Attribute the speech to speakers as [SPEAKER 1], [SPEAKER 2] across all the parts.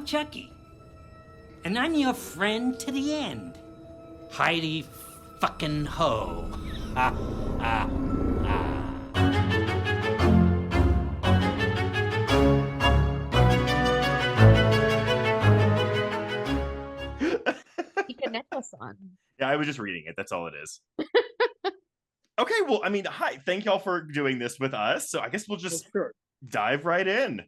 [SPEAKER 1] Chucky. And I'm your friend to the end. Heidi fucking ho. Ha, ha, ha.
[SPEAKER 2] Keep a necklace on.
[SPEAKER 3] Yeah, I was just reading it. That's all it is. Okay, well, I mean, hi. Thank y'all for doing this with us. So I guess we'll just dive right in.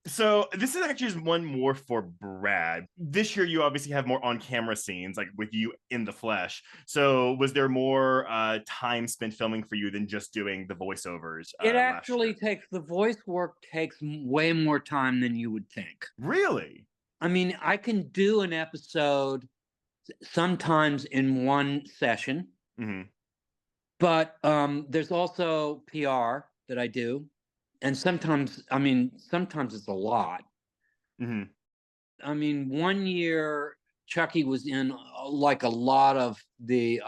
[SPEAKER 3] So this is actually just one more for Brad. This year, you obviously have more on-camera scenes, like with you in the flesh. So was there more time spent filming for you than just doing the voiceovers?
[SPEAKER 4] It actually takes, the voice work takes way more time than you would think.
[SPEAKER 3] Really?
[SPEAKER 4] I mean, I can do an episode sometimes in one session, but there's also PR that I do. And sometimes, I mean, sometimes it's a lot. I mean, one year Chucky was in like a lot of the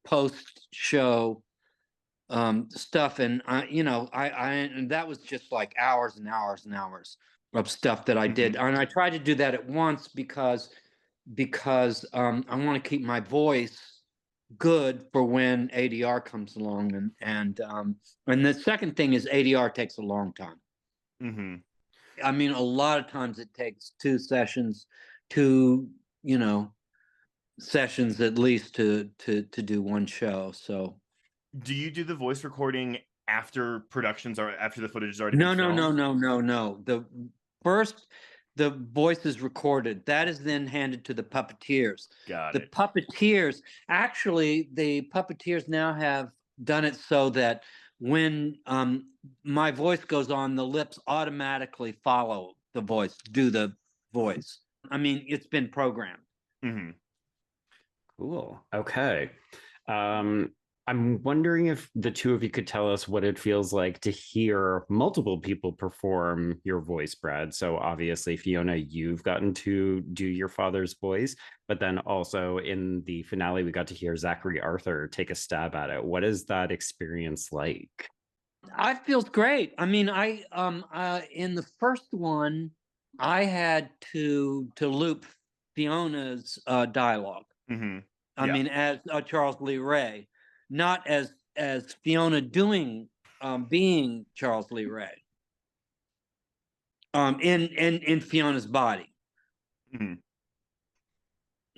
[SPEAKER 4] post-show stuff, and you know, and that was just like hours and hours and hours of stuff that I did, and I tried to do that at once because I want to keep my voice good for when ADR comes along, and the second thing is ADR takes a long time. I mean, a lot of times it takes two sessions at least to do one show. So
[SPEAKER 3] do you do the voice recording after productions or after the footage is already
[SPEAKER 4] no
[SPEAKER 3] been filmed?
[SPEAKER 4] no the first the voice is recorded. That is then handed to the puppeteers. The puppeteers, actually, the puppeteers now have done it so that when my voice goes on, the lips automatically follow the voice, do the voice. I mean, it's been programmed.
[SPEAKER 5] Cool. Okay. I'm wondering if the two of you could tell us what it feels like to hear multiple people perform your voice, Brad. So obviously, Fiona, you've gotten to do your father's voice, but then also in the finale, we got to hear Zachary Arthur take a stab at it. What is that experience like?
[SPEAKER 4] It feels great. I mean, in the first one, I had to loop Fiona's dialogue. I mean, as Charles Lee Ray. Not as Fiona being Charles Lee Ray in Fiona's body.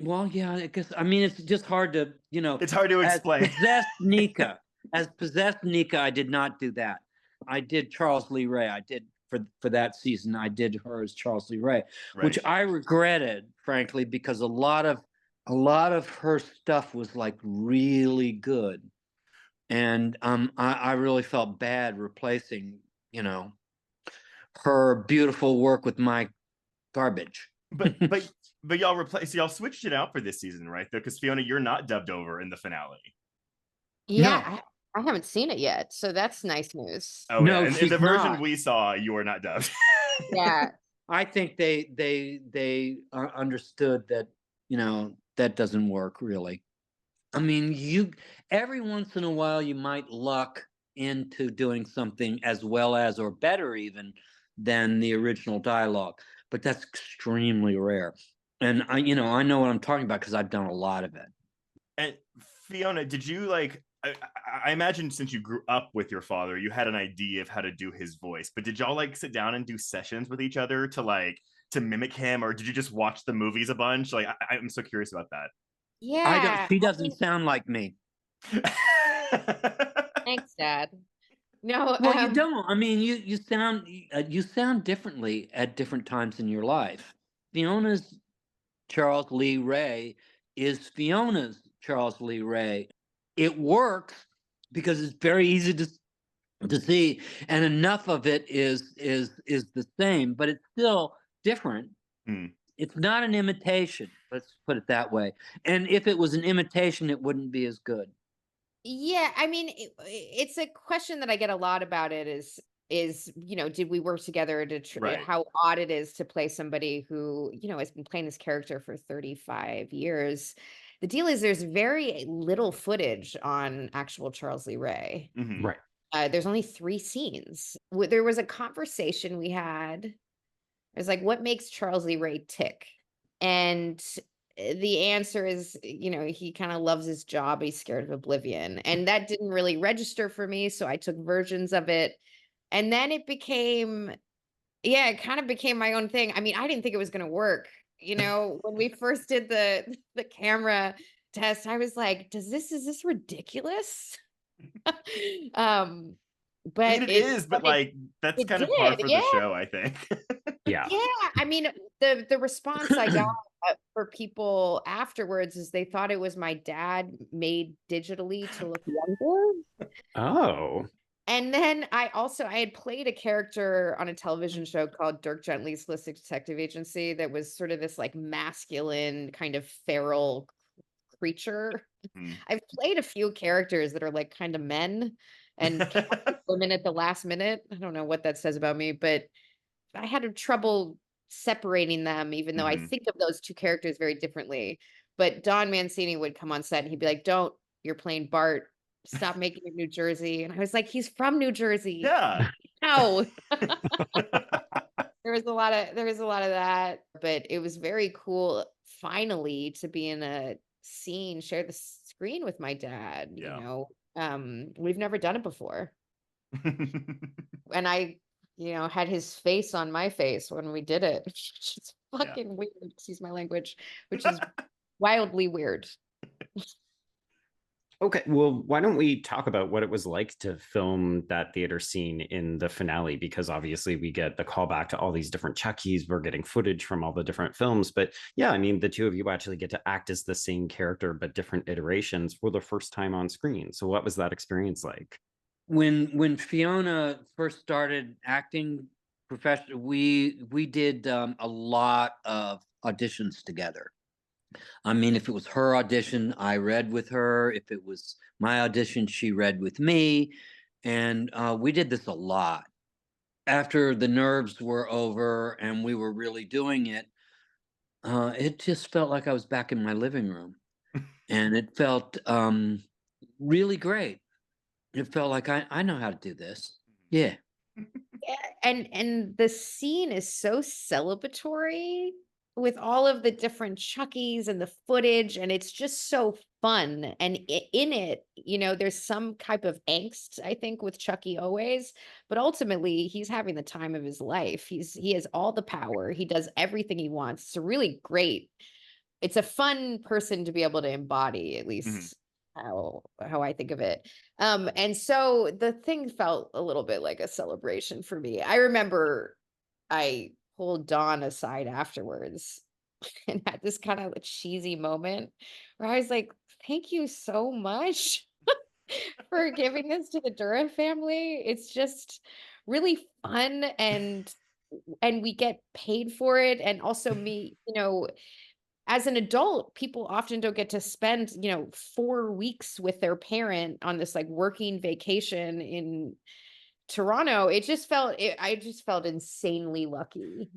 [SPEAKER 4] Well, yeah, I guess, I mean, it's just hard to, you know,
[SPEAKER 3] it's hard to explain.
[SPEAKER 4] As possessed Nica, I did not do that. I did Charles Lee Ray. I did for that season. I did her as Charles Lee Ray, which I regretted, frankly, because a lot of her stuff was like really good, and I really felt bad replacing, you know, her beautiful work with my garbage.
[SPEAKER 3] But y'all switched it out for this season, right? Though, because Fiona, you're not dubbed over in the finale.
[SPEAKER 2] Yeah,
[SPEAKER 4] no.
[SPEAKER 2] I haven't seen it yet, so that's nice news.
[SPEAKER 3] Oh no, in the version we saw, you were not dubbed.
[SPEAKER 2] Yeah,
[SPEAKER 4] I think they understood that, you know, that doesn't work really. I mean, every once in a while you might luck into doing something as well as or better even than the original dialogue, but that's extremely rare. And I know what I'm talking about because I've done a lot of it.
[SPEAKER 3] And Fiona, did you like? I imagine since you grew up with your father, you had an idea of how to do his voice. But did y'all like sit down and do sessions with each other to mimic him, or did you just watch the movies a bunch? Like, I'm so curious about that.
[SPEAKER 2] Yeah,
[SPEAKER 4] she doesn't sound like me.
[SPEAKER 2] Thanks, Dad. No,
[SPEAKER 4] well, you don't. I mean, you sound differently at different times in your life. Fiona's Charles Lee Ray is Fiona's Charles Lee Ray. It works because it's very easy to see, and enough of it is the same, but it's still different. It's not an imitation. Let's put it that way. And if it was an imitation, it wouldn't be as good.
[SPEAKER 2] Yeah, I mean, it's a question that I get a lot about it is, you know, did we work together to how odd it is to play somebody who, you know, has been playing this character for 35 years. The deal is there's very little footage on actual Charles Lee Ray.
[SPEAKER 5] Right.
[SPEAKER 2] There's only 3 scenes. There was a conversation we had I was like, what makes Charles Lee Ray tick? And the answer is, he kind of loves his job. He's scared of oblivion. And that didn't really register for me. So I took versions of it. And then it became, it kind of became my own thing. I mean, I didn't think it was going to work. When we first did the camera test, I was like, is this ridiculous? But
[SPEAKER 3] I mean, it is, but like that's
[SPEAKER 2] it
[SPEAKER 3] kind of par
[SPEAKER 2] did,
[SPEAKER 3] for
[SPEAKER 2] yeah.
[SPEAKER 3] the show, I think.
[SPEAKER 5] Yeah.
[SPEAKER 2] Yeah, I mean, the response I got for people afterwards is they thought it was my dad made digitally to look younger.
[SPEAKER 5] Oh.
[SPEAKER 2] And then I had played a character on a television show called Dirk Gently's Holistic Detective Agency that was sort of this like masculine kind of feral creature. I've played a few characters that are like kind of men and women at the last minute. I don't know what that says about me, but I had trouble separating them, even though I think of those two characters very differently. But Don Mancini would come on set and he'd be like, you're playing Bart. Stop making it New Jersey. And I was like, he's from New Jersey.
[SPEAKER 3] Yeah.
[SPEAKER 2] No. There was a lot of that, but it was very cool finally to be in a scene, share the screen with my dad. We've never done it before. And I had his face on my face when we did it. It's fucking weird, excuse my language, which is wildly weird.
[SPEAKER 5] Okay, well, why don't we talk about what it was like to film that theater scene in the finale? Because obviously we get the callback to all these different Chuckies. We're getting footage from all the different films. But yeah, I mean, the two of you actually get to act as the same character, but different iterations for the first time on screen. So what was that experience like?
[SPEAKER 4] When Fiona first started acting professionally, we did a lot of auditions together. I mean, if it was her audition, I read with her. If it was my audition, she read with me. And we did this a lot. After the nerves were over and we were really doing it, it just felt like I was back in my living room. And it felt really great. It felt like I know how to do this. Yeah.
[SPEAKER 2] And the scene is so celebratory with all of the different Chuckies and the footage, and it's just so fun. And in it, there's some type of angst, I think, with Chucky always, but ultimately he's having the time of his life. He has all the power. He does everything he wants. It's a really great. It's a fun person to be able to embody, at least how I think of it. And so the thing felt a little bit like a celebration for me. I remember I pulled Dawn aside afterwards and had this kind of cheesy moment where I was like, thank you so much for giving this to the Dourif family. It's just really fun and we get paid for it. And also me, as an adult, people often don't get to spend, 4 weeks with their parent on this like working vacation in Toronto. I just felt insanely lucky.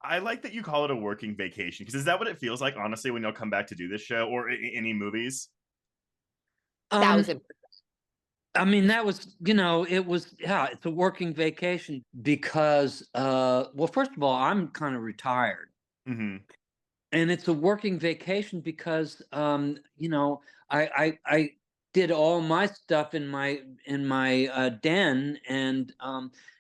[SPEAKER 3] I like that you call it a working vacation, because is that what it feels like, honestly, when you'll come back to do this show or any movies?
[SPEAKER 2] 1,000%.
[SPEAKER 4] I mean, that was, it's a working vacation because, well, first of all, I'm kind of retired. And it's a working vacation because, I did all my stuff in my den and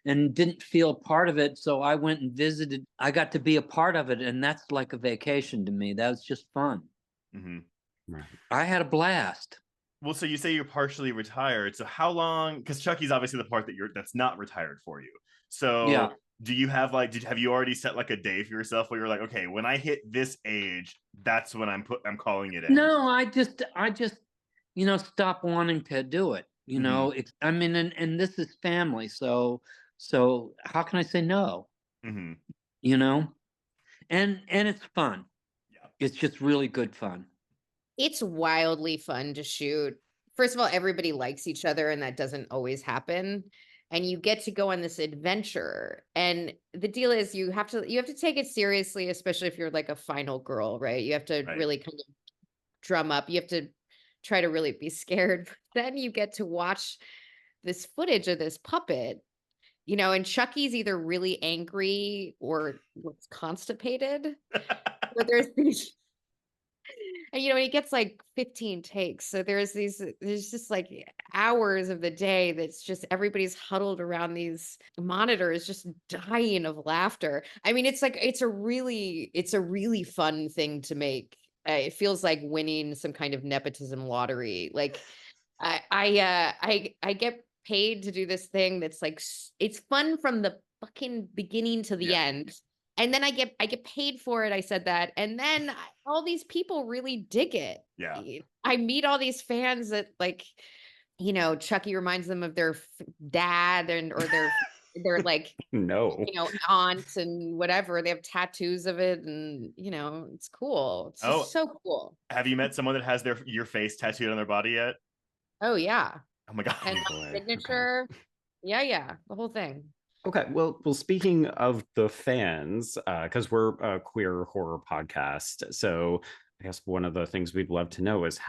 [SPEAKER 4] didn't feel part of it. So I went and visited. I got to be a part of it, and that's like a vacation to me. That was just fun.
[SPEAKER 5] Right.
[SPEAKER 4] I had a blast.
[SPEAKER 3] Well, so you say you're partially retired. So how long? Because Chucky's obviously the part that's not retired for you. So
[SPEAKER 4] yeah.
[SPEAKER 3] Do you have have you already set like a day for yourself where you're like, okay, when I hit this age, that's when I'm calling it in?
[SPEAKER 4] No, I just stop wanting to do it. I mean, and this is family, so how can I say no? And it's fun. Yeah. It's just really good fun.
[SPEAKER 2] It's wildly fun to shoot. First of all, everybody likes each other, and that doesn't always happen. And you get to go on this adventure. And the deal is you have to take it seriously, especially if you're like a final girl, right? You have to really kind of drum up. You have to try to really be scared. But then you get to watch this footage of this puppet you know, and Chucky's either really angry or looks constipated. But there's these, and you know, he gets like 15 takes. So there's just like hours of the day that's just everybody's huddled around these monitors, just dying of laughter. I mean, it's like it's a really fun thing to make. It feels like winning some kind of nepotism lottery. Like I get paid to do this thing that's like it's fun from the fucking beginning to the end. And then I get paid for it. I said that. And then all these people really dig it.
[SPEAKER 3] Yeah.
[SPEAKER 2] I meet all these fans that like, you know, Chucky reminds them of their dad or their like,
[SPEAKER 5] No.
[SPEAKER 2] you know, aunt and whatever. They have tattoos of it, and you know, it's cool. It's just so cool.
[SPEAKER 3] Have you met someone that has your face tattooed on their body yet?
[SPEAKER 2] Oh yeah.
[SPEAKER 3] Oh my God.
[SPEAKER 2] And signature. Okay. Yeah, the whole thing.
[SPEAKER 5] Okay, well, speaking of the fans, because we're a queer horror podcast, so I guess one of the things we'd love to know is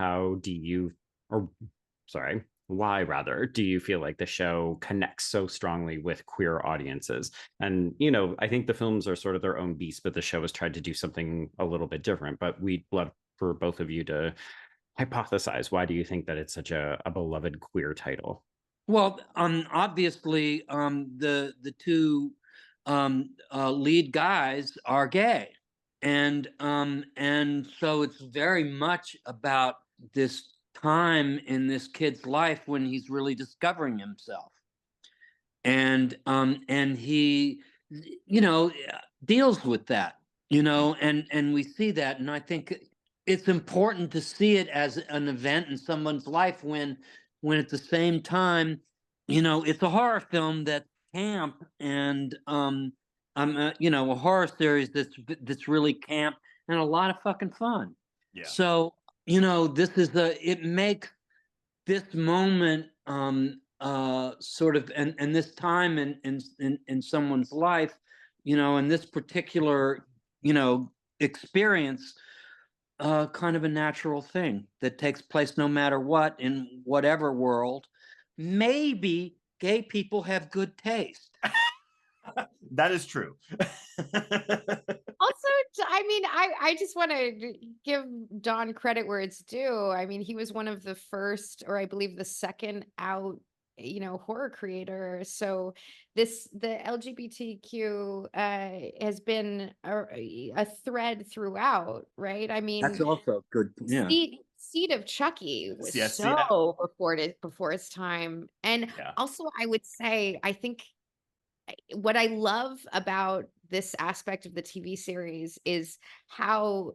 [SPEAKER 5] why rather do you feel like the show connects so strongly with queer audiences? And, you know, I think the films are sort of their own beast, but the show has tried to do something a little bit different. But we'd love for both of you to hypothesize, why do you think that it's such a beloved queer title?
[SPEAKER 4] Well, obviously, the two lead guys are gay, and so it's very much about this time in this kid's life when he's really discovering himself, and he, you know, deals with that, you know, and we see that, and I think it's important to see it as an event in someone's life when at the same time, you know, it's a horror film that's camp, and you know, a horror series that's really camp and a lot of fucking fun.
[SPEAKER 3] Yeah.
[SPEAKER 4] So, you know, it makes this moment sort of and this time in someone's life, you know, and this particular, you know, experience, kind of a natural thing that takes place no matter what in whatever world. Maybe gay people have good taste.
[SPEAKER 3] That is true.
[SPEAKER 2] Also, I mean, I just want to give Don credit where it's due. I mean, he was one of the first, or I believe the second out, you know, horror creator. So the LGBTQ has been a thread throughout, right? I mean,
[SPEAKER 4] That's also good. Yeah.
[SPEAKER 2] Seed of Chucky was before its time. And also I would say, I think what I love about this aspect of the TV series is how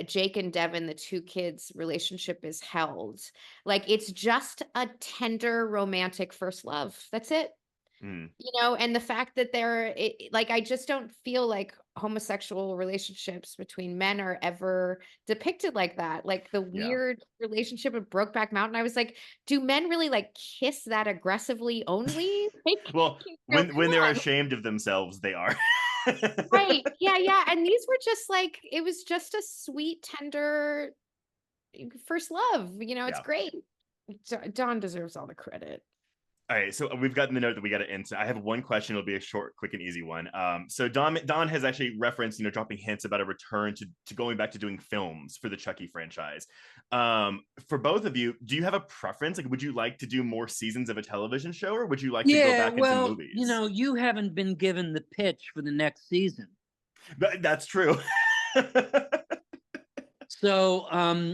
[SPEAKER 2] Jake and Devin, the two kids' relationship is held. Like it's just a tender romantic first love. That's it. You know, and the fact that like, I just don't feel like homosexual relationships between men are ever depicted like that. Like the weird relationship of Brokeback Mountain, I was like, do men really like kiss that aggressively only? Like,
[SPEAKER 3] well, when they're ashamed of themselves, they are.
[SPEAKER 2] Right. Yeah. And these were just like, it was just a sweet, tender first love. You know, it's great. Don deserves all the credit.
[SPEAKER 3] All right, so we've gotten the note that we got to end. So I have one question. It'll be a short, quick, and easy one. So Don has actually referenced, you know, dropping hints about a return to going back to doing films for the Chucky franchise. For both of you, do you have a preference? Like, would you like to do more seasons of a television show, or would you like to go back into movies?
[SPEAKER 4] You know, you haven't been given the pitch for the next season.
[SPEAKER 3] That's true.
[SPEAKER 4] So,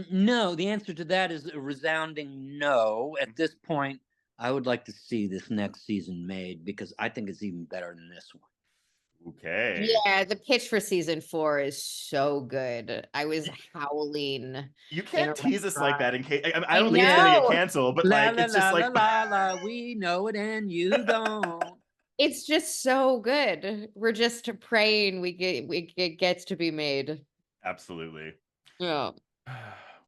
[SPEAKER 4] no, the answer to that is a resounding no. At this point, I would like to see this next season made because I think it's even better than this one.
[SPEAKER 3] Okay.
[SPEAKER 2] Yeah, the pitch for season 4 is so good. I was howling.
[SPEAKER 3] You can't tease us like that in case I don't think it's gonna get canceled, but it's just like
[SPEAKER 4] we know it and you don't.
[SPEAKER 2] It's just so good. We're just praying it gets to be made.
[SPEAKER 3] Absolutely.
[SPEAKER 2] Yeah.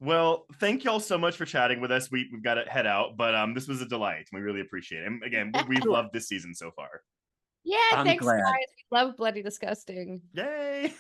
[SPEAKER 3] Well, thank y'all so much for chatting with us. We've got to head out, but this was a delight. We really appreciate it. And again, we've loved this season so far.
[SPEAKER 2] Yeah, thanks, guys. We love Bloody Disgusting.
[SPEAKER 3] Yay!